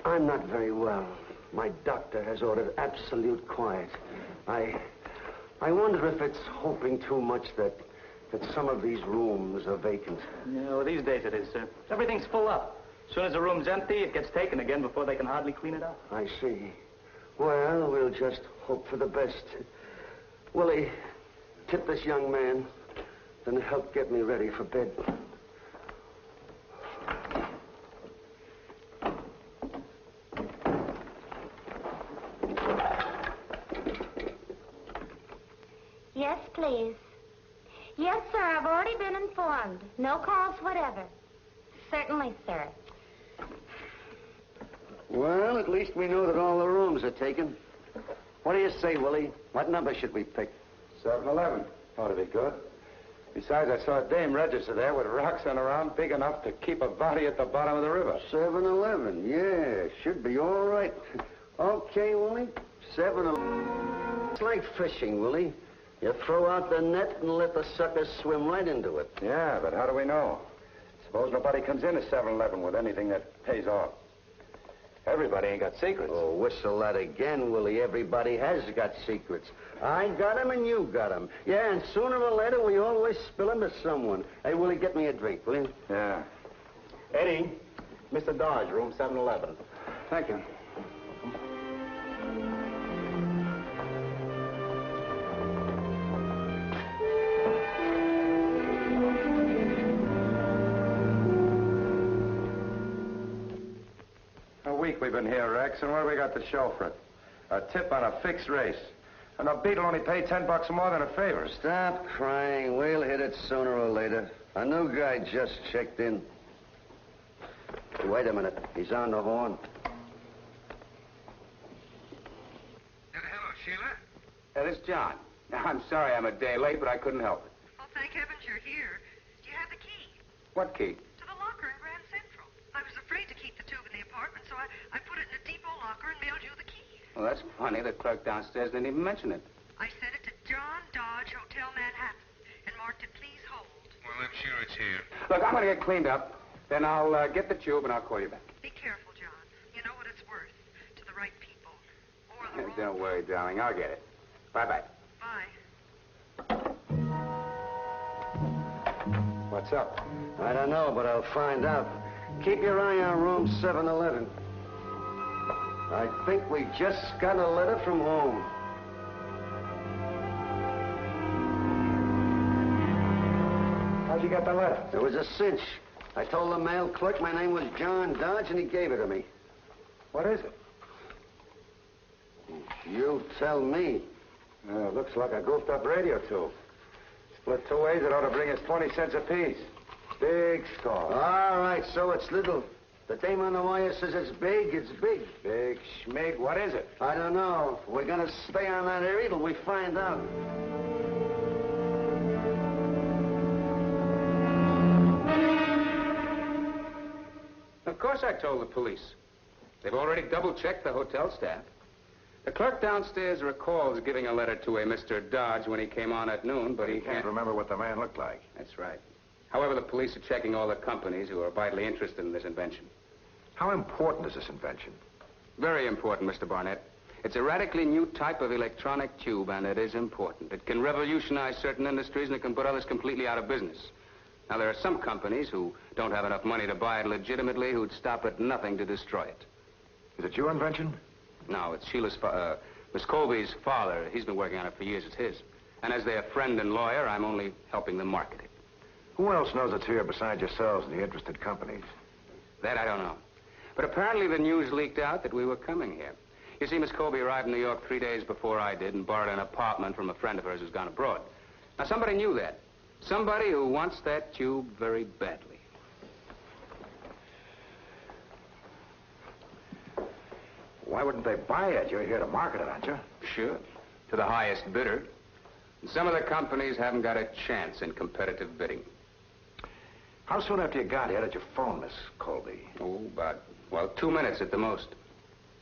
I'm not very well. My doctor has ordered absolute quiet. I wonder if it's hoping too much that some of these rooms are vacant. Yeah, well, these days it is, sir. Everything's full up. As soon as a room's empty, it gets taken again before they can hardly clean it up. I see. Well, we'll just hope for the best. Willie, tip this young man, then help get me ready for bed. Yes, please. Yes, sir, I've already been informed. No calls whatever. Certainly, sir. Well, at least we know that all the rooms are taken. What do you say, Willie? What number should we pick? 7-Eleven. Ought to be good. Besides, I saw a dame register there with rocks on her arm big enough to keep a body at the bottom of the river. 7-Eleven, yeah. Should be all right. Okay, Willie. 7-Eleven. It's like fishing, Willie. You throw out the net and let the suckers swim right into it. Yeah, but how do we know? Suppose nobody comes into 7-Eleven with anything that pays off. Everybody ain't got secrets. Oh, whistle that again, Willie. Everybody has got secrets. I got 'em and you got 'em. Yeah, and sooner or later, we always spill 'em to someone. Hey, Willie, get me a drink, will you? Yeah. Eddie, Mr. Dodge, room 711. Thank you. We've been here, Rex, and what do we got to show for it? A tip on a fixed race. And a beetle only paid $10 more than a favor. Stop crying. We'll hit it sooner or later. A new guy just checked in. Wait a minute. He's on the horn. Hello, Sheila. This is John. I'm sorry I'm a day late, but I couldn't help it. Oh, thank heavens you're here. Do you have the key? What key? To the locker in Grand Central. I was afraid to keep the tube in the apartment, so I put it in a depot locker and mailed you the key. Well, that's funny. The clerk downstairs didn't even mention it. I sent it to John Dodge, Hotel Manhattan, and marked it, please hold. Well, I'm sure it's here. Look, I'm going to get cleaned up. Then I'll get the tube and I'll call you back. Be careful, John. You know what it's worth to the right people. Or the wrong. Don't worry, darling. I'll get it. Bye-bye. Bye. What's up? I don't know, but I'll find out. Keep your eye on room 711. I think we just got a letter from home. How'd you get the letter? It was a cinch. I told the mail clerk my name was John Dodge, and he gave it to me. What is it? You tell me. Looks like a goofed-up radio tube. Split 2 ways, it ought to bring us 20 cents apiece. Big score. All right, so it's little. The dame on the wire says it's big, it's big. Big schmig. What is it? I don't know. We're going to stay on that area till we find out. Of course I told the police. They've already double-checked the hotel staff. The clerk downstairs recalls giving a letter to a Mr. Dodge when he came on at noon, but he Can't remember what the man looked like. That's right. However, the police are checking all the companies who are vitally interested in this invention. How important is this invention? Very important, Mr. Barnett. It's a radically new type of electronic tube, and it is important. It can revolutionize certain industries, and it can put others completely out of business. Now, there are some companies who don't have enough money to buy it legitimately who'd stop at nothing to destroy it. Is it your invention? No, it's Miss Colby's father. He's been working on it for years. It's his. And as their friend and lawyer, I'm only helping them market it. Who else knows it's here besides yourselves and the interested companies? That I don't know. But apparently the news leaked out that we were coming here. You see, Miss Colby arrived in New York 3 days before I did and borrowed an apartment from a friend of hers who's gone abroad. Now, somebody knew that. Somebody who wants that tube very badly. Why wouldn't they buy it? You're here to market it, aren't you? Sure. To the highest bidder. And some of the companies haven't got a chance in competitive bidding. How soon after you got here did you phone Miss Colby? Oh, about, 2 minutes at the most.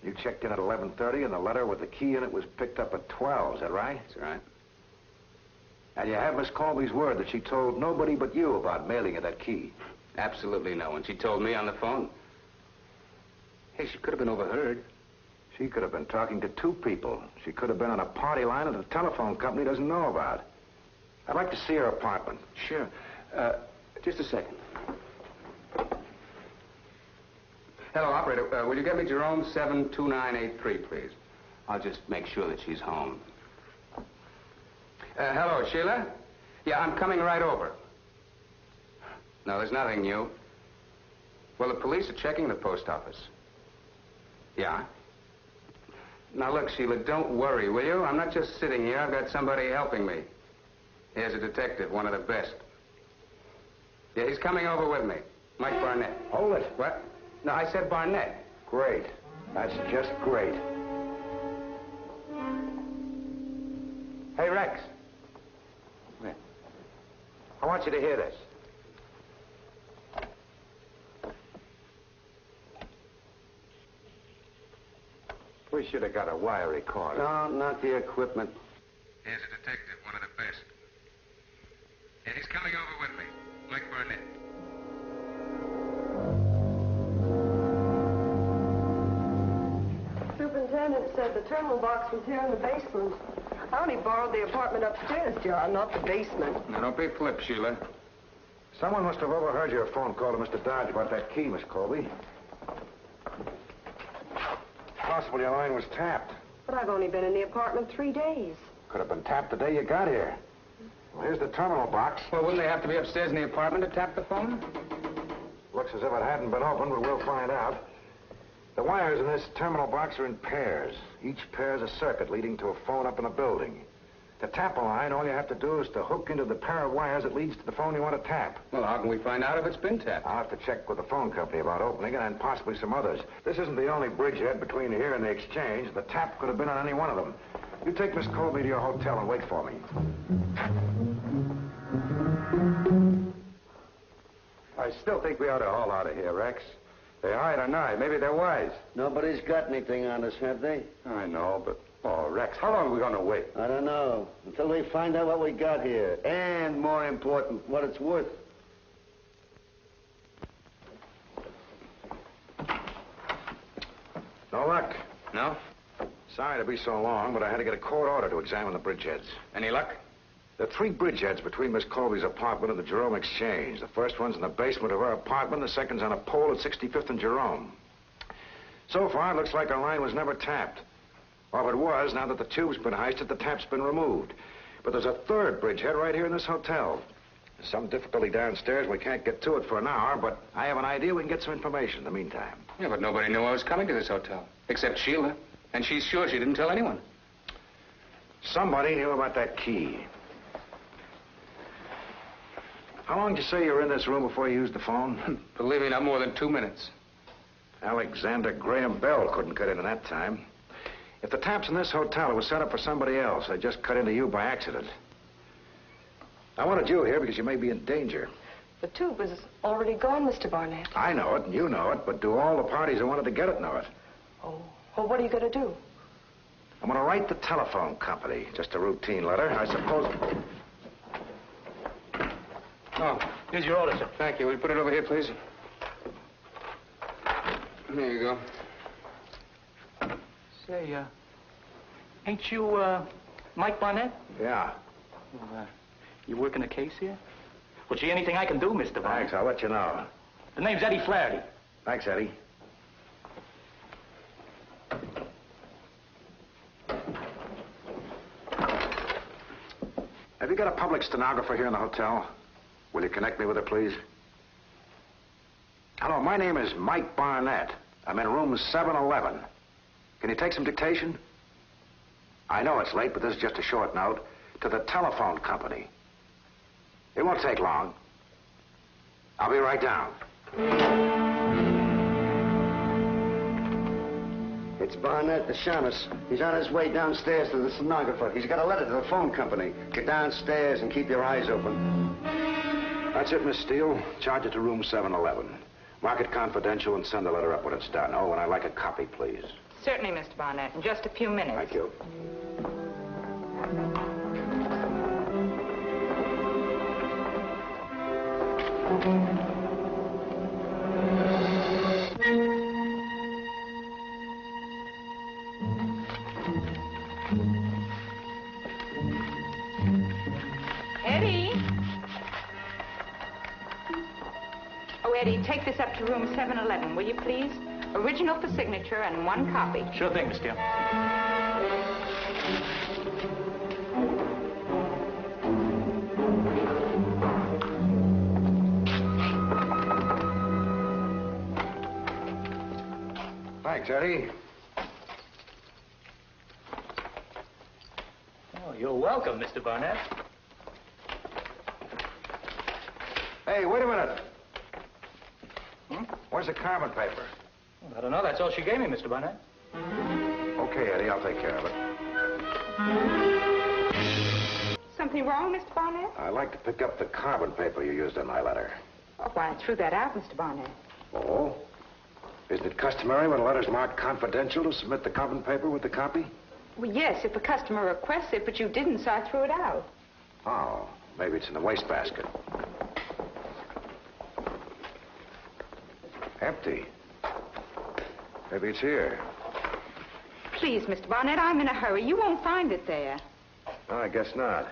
You checked in at 11:30, and the letter with the key in it was picked up at 12. Is that right? That's right. And you have Miss Colby's word that she told nobody but you about mailing you that key? Absolutely no. And she told me on the phone. Hey, Hey, she could have been overheard. She could have been talking to two people. She could have been on a party line that the telephone company doesn't know about. I'd like to see her apartment. Sure. Just a second. Hello, operator. Will you get me Jerome 72983, please? I'll just make sure that she's home. Hello, Sheila? Yeah, I'm coming right over. No, there's nothing new. Well, the police are checking the post office. Yeah? Now, look, Sheila, don't worry, will you? I'm not just sitting here. I've got somebody helping me. Here's a detective, one of the best. Yeah, he's coming over with me. Mike Barnett. Hold it. What? No, I said Barnett. Great. That's just great. Hey, Rex. Where? I want you to hear this. We should have got a wire recorder. No, not the equipment. Here's a detective, one of the best. Yeah, he's coming over with me. Mike Barnett. Superintendent said the terminal box was here in the basement. I only borrowed the apartment upstairs, John, not the basement. Now, don't be flip, Sheila. Someone must have overheard your phone call to Mr. Dodge about that key, Miss Colby. Possible your line was tapped. But I've only been in the apartment 3 days. Could have been tapped the day you got here. Well, here's the terminal box. Well, wouldn't they have to be upstairs in the apartment to tap the phone? Looks as if it hadn't been opened, but we'll find out. The wires in this terminal box are in pairs. Each pair is a circuit leading to a phone up in a building. To tap a line, all you have to do is to hook into the pair of wires that leads to the phone you want to tap. Well, how can we find out if it's been tapped? I'll have to check with the phone company about opening it and possibly some others. This isn't the only bridgehead between here and the exchange. The tap could have been on any one of them. You take Miss Colby to your hotel and wait for me. I still think we ought to haul out of here, Rex. They hide or not, maybe they're wise. Nobody's got anything on us, have they? I know, but... Oh, Rex, how long are we going to wait? I don't know. Until we find out what we got here. And, more important, what it's worth. No luck. No? Sorry to be so long, but I had to get a court order to examine the bridgeheads. Any luck? There are 3 bridgeheads between Miss Colby's apartment and the Jerome Exchange. The first one's in the basement of her apartment. The second's on a pole at 65th and Jerome. So far, it looks like our line was never tapped. Or if it was, now that the tube's been hoisted, the tap's been removed. But there's a 3rd bridgehead right here in this hotel. There's some difficulty downstairs. We can't get to it for an hour, but I have an idea we can get some information in the meantime. Yeah, but nobody knew I was coming to this hotel, except Sheila. And she's sure she didn't tell anyone. Somebody knew about that key. How long did you say you were in this room before you used the phone? Believe me, not more than 2 minutes. Alexander Graham Bell couldn't cut in that time. If the tap's in this hotel, it was set up for somebody else. They just cut into you by accident. I wanted you here because you may be in danger. The tube is already gone, Mr. Barnett. I know it, and you know it, but do all the parties who wanted to get it know it? Oh, well, what are you going to do? I'm going to write the telephone company. Just a routine letter, I suppose. Oh, here's your order, sir. Thank you. Will you put it over here, please? There you go. Say, ain't you, Mike Barnett? Yeah. Well, you working a case here? Well, gee, anything I can do, Mr. Barnett? Thanks, I'll let you know. The name's Eddie Flaherty. Thanks, Eddie. Have you got a public stenographer here in the hotel? Will you connect me with her, please? Hello, my name is Mike Barnett. I'm in room 711. Can you take some dictation? I know it's late, but this is just a short note. To the telephone company. It won't take long. I'll be right down. It's Barnett, the shamus. He's on his way downstairs to the stenographer. He's got a letter to the phone company. Get downstairs and keep your eyes open. That's it, Miss Steele. Charge it to room 711. Mark it confidential and send the letter up when it's done. Oh, and I'd like a copy, please. Certainly, Mr. Barnett. In just a few minutes. Thank you. Eddie, take this up to room 711, will you please? Original for signature and 1 copy. Sure thing, Miss Steele. Thanks, Eddie. Oh, you're welcome, Mr. Barnett. Hey, wait a minute. Where's the carbon paper? I don't know. That's all she gave me, Mr. Barnett. Okay, Eddie, I'll take care of it. Something wrong, Mr. Barnett? I'd like to pick up the carbon paper you used in my letter. Oh, why, I threw that out, Mr. Barnett. Oh? Isn't it customary when a letter's marked confidential to submit the carbon paper with the copy? Well, yes, if a customer requests it, but you didn't, so I threw it out. Oh, maybe it's in the wastebasket. Empty. Maybe it's here. Please, Mr. Barnett, I'm in a hurry. You won't find it there. No, I guess not.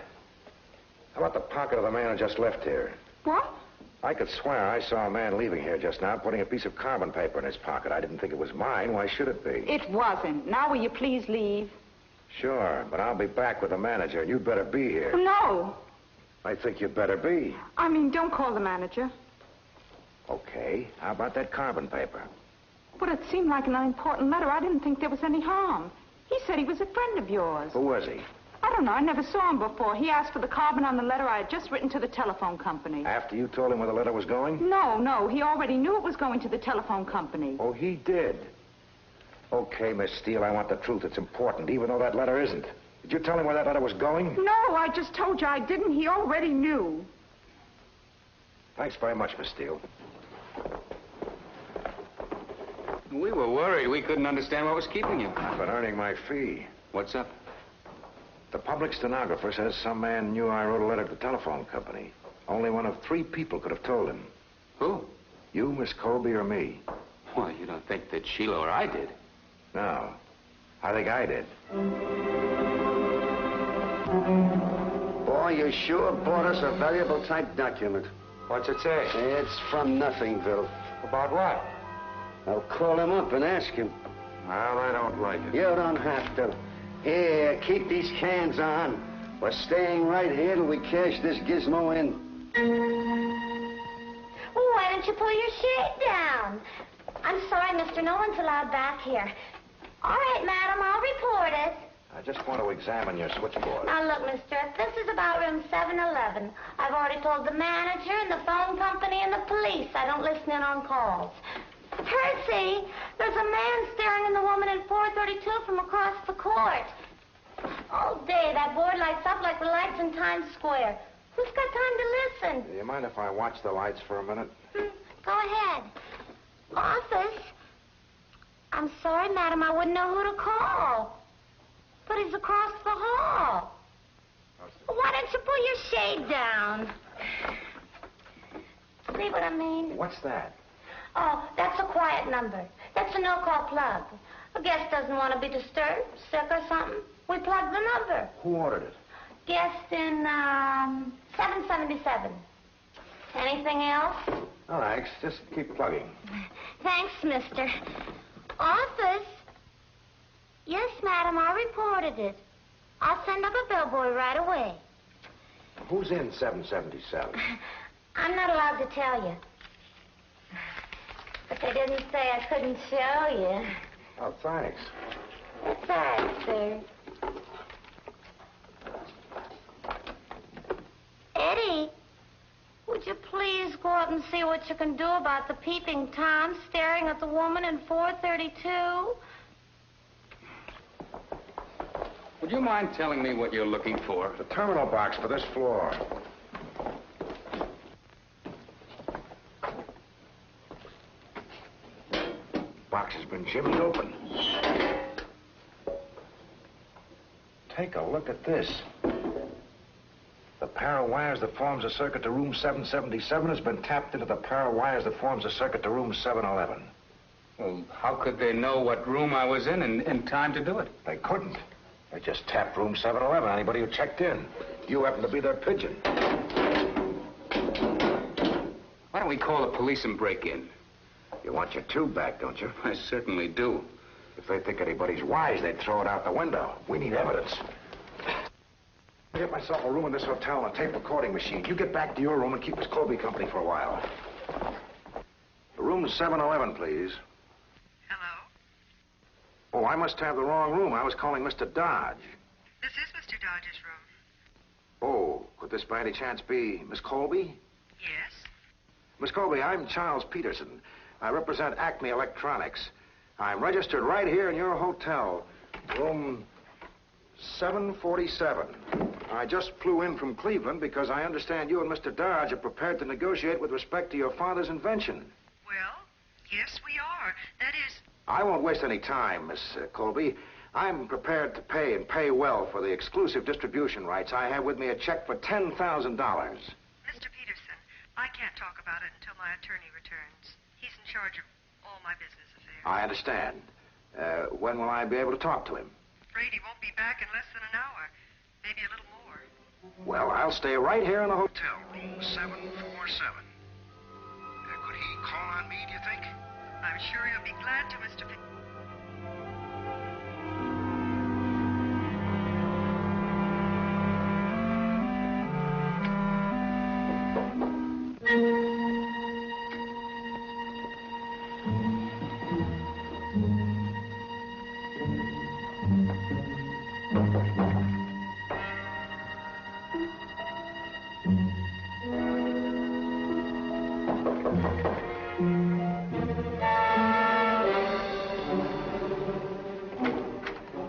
How about the pocket of the man who just left here? What? I could swear I saw a man leaving here just now putting a piece of carbon paper in his pocket. I didn't think it was mine. Why should it be? It wasn't. Now will you please leave? Sure, but I'll be back with the manager, and you'd better be here. No. I think you'd better be. I mean, don't call the manager. Okay, how about that carbon paper? But it seemed like an unimportant letter. I didn't think there was any harm. He said he was a friend of yours. Who was he? I don't know. I never saw him before. He asked for the carbon on the letter I had just written to the telephone company. After you told him where the letter was going? No. He already knew it was going to the telephone company. Oh, he did. Okay, Miss Steele, I want the truth. It's important, even though that letter isn't. Did you tell him where that letter was going? No, I just told you I didn't. He already knew. Thanks very much, Miss Steele. We were worried. We couldn't understand what was keeping you. I've been earning my fee. What's up? The public stenographer says some man knew I wrote a letter to the telephone company. Only one of 3 people could have told him. Who? You, Miss Colby, or me. Well, you don't think that Sheila or I did? No. I think I did. Boy, you sure bought us a valuable type document. What's it say? It's from Nothingville. About what? I'll call him up and ask him. Well, I don't like it. You don't have to. Here, keep these cans on. We're staying right here till we cash this gizmo in. Why don't you pull your shade down? I'm sorry, mister. No one's allowed back here. All right, madam, I'll report it. I just want to examine your switchboard. Now, look, mister, this is about room 711. I've already told the manager and the phone company and the police I don't listen in on calls. Percy, there's a man staring at the woman in 432 from across the court. All day, that board lights up like the lights in Times Square. Who's got time to listen? Do you mind if I watch the lights for a minute? Go ahead. Office? I'm sorry, madam, I wouldn't know who to call. But he's across the hall. Why don't you pull your shade down? See what I mean? What's that? Oh, that's a quiet number. That's a no-call plug. A guest doesn't want to be disturbed, sick or something. We plug the number. Who ordered it? Guest in, 777. Anything else? No, thanks. Just keep plugging. Thanks, mister. Office? Yes, madam, I reported it. I'll send up a bellboy right away. Who's in 777? I'm not allowed to tell you. But they didn't say I couldn't show you. Oh, thanks. That's all right, sir. Eddie, would you please go out and see what you can do about the peeping Tom staring at the woman in 432? Would you mind telling me what you're looking for? The terminal box for this floor. Box has been jimmied open. Take a look at this. The pair of wires that forms a circuit to room 777 has been tapped into the pair of wires that forms a circuit to room 711. Well, how could they know what room I was in time to do it? They couldn't. They just tapped room 711, anybody who checked in. You happen to be their pigeon. What don't we call the police and break in? You want your tube back, don't you? I certainly do. If they think anybody's wise, they'd throw it out the window. We need evidence. I'll get myself a room in this hotel and a tape recording machine. You get back to your room and keep Miss Colby company for a while. Room 711, please. Hello? Oh, I must have the wrong room. I was calling Mr. Dodge. This is Mr. Dodge's room. Oh, could this by any chance be Miss Colby? Yes? Miss Colby, I'm Charles Peterson. I represent Acme Electronics. I'm registered right here in your hotel, room 747. I just flew in from Cleveland because I understand you and Mr. Dodge are prepared to negotiate with respect to your father's invention. Well, yes, we are. That is... I won't waste any time, Miss Colby. I'm prepared to pay and pay well for the exclusive distribution rights. I have with me a check for $10,000. Mr. Peterson, I can't talk about it until my attorney returns. He's in charge of all my business affairs. I understand. When will I be able to talk to him? Afraid he won't be back in less than an hour. Maybe a little more. Well, I'll stay right here in the hotel, room 747. Could he call on me, do you think? I'm sure he'll be glad to, Mr. Peterson.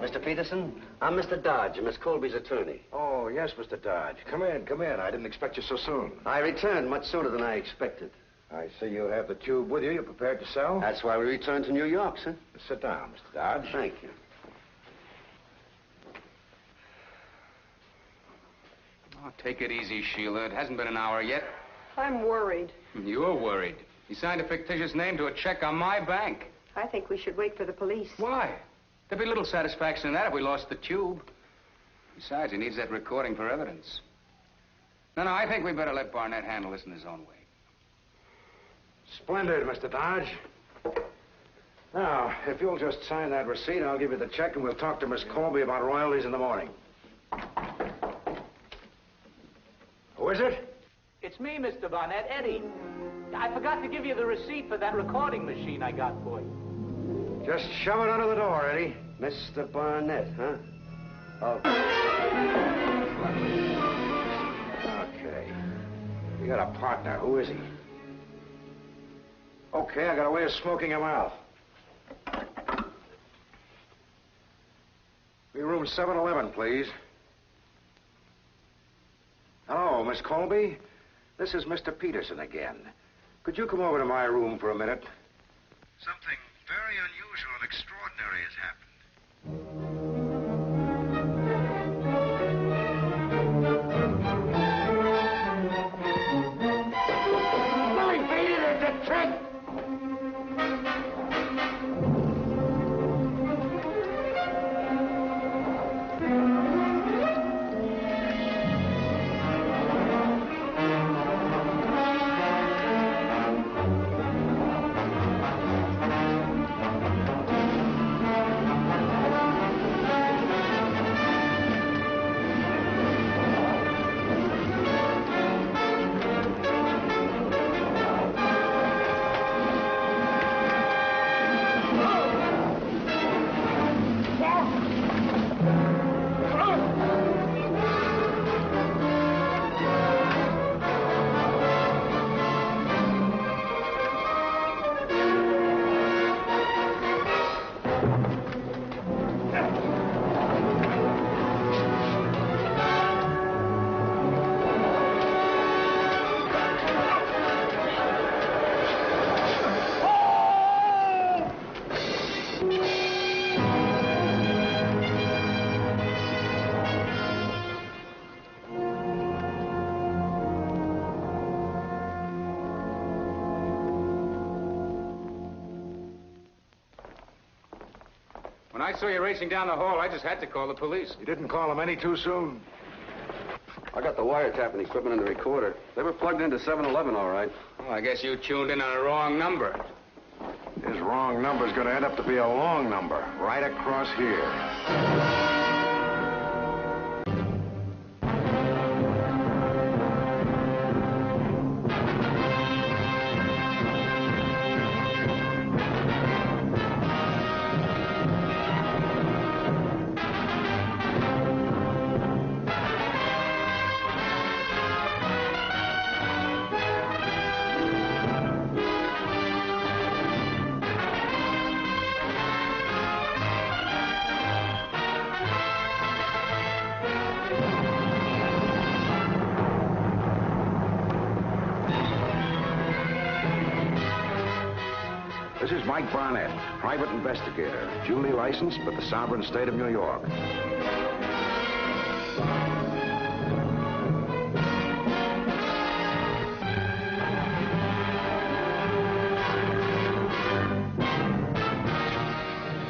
Mr. Peterson, I'm Mr. Dodge, Miss Colby's attorney. Oh, yes, Mr. Dodge. Come in, come in. I didn't expect you so soon. I returned much sooner than I expected. I see you have the tube with you. You're prepared to sell? That's why we returned to New York, sir. Sit down, Mr. Dodge. Thank you. Oh, take it easy, Sheila. It hasn't been an hour yet. I'm worried. You're worried. You signed a fictitious name to a check on my bank. I think we should wait for the police. Why? There'd be little satisfaction in that if we lost the tube. Besides, he needs that recording for evidence. No, I think we better let Barnett handle this in his own way. Splendid, Mr. Dodge. Now, if you'll just sign that receipt, I'll give you the check, and we'll talk to Miss Colby about royalties in the morning. Who is it? It's me, Mr. Barnett, Eddie. I forgot to give you the receipt for that recording machine I got for you. Just shove it under the door, Eddie. Mr. Barnett, huh? Oh. Okay. You got a partner. Who is he? Okay, I got a way of smoking him out. Be room 711, please. Hello, Miss Colby. This is Mr. Peterson again. Could you come over to my room for a minute? Something very unusual and extraordinary has happened. When I saw you racing down the hall, I just had to call the police. You didn't call him any too soon? I got the wiretapping equipment and the recorder. They were plugged into 711, all right. Oh, I guess you tuned in on a wrong number. His wrong number's going to end up to be a long number, right across here. This is Mike Barnett, private investigator, duly licensed with the sovereign state of New York.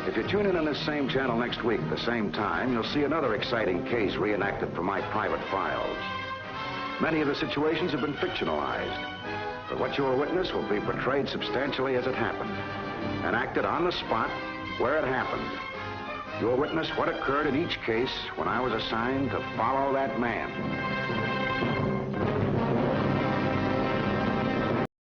If you tune in on this same channel next week at the same time, you'll see another exciting case reenacted from my private files. Many of the situations have been fictionalized, but what you'll witness will be portrayed substantially as it happened and acted on the spot where it happened. You'll witness what occurred in each case when I was assigned to follow that man.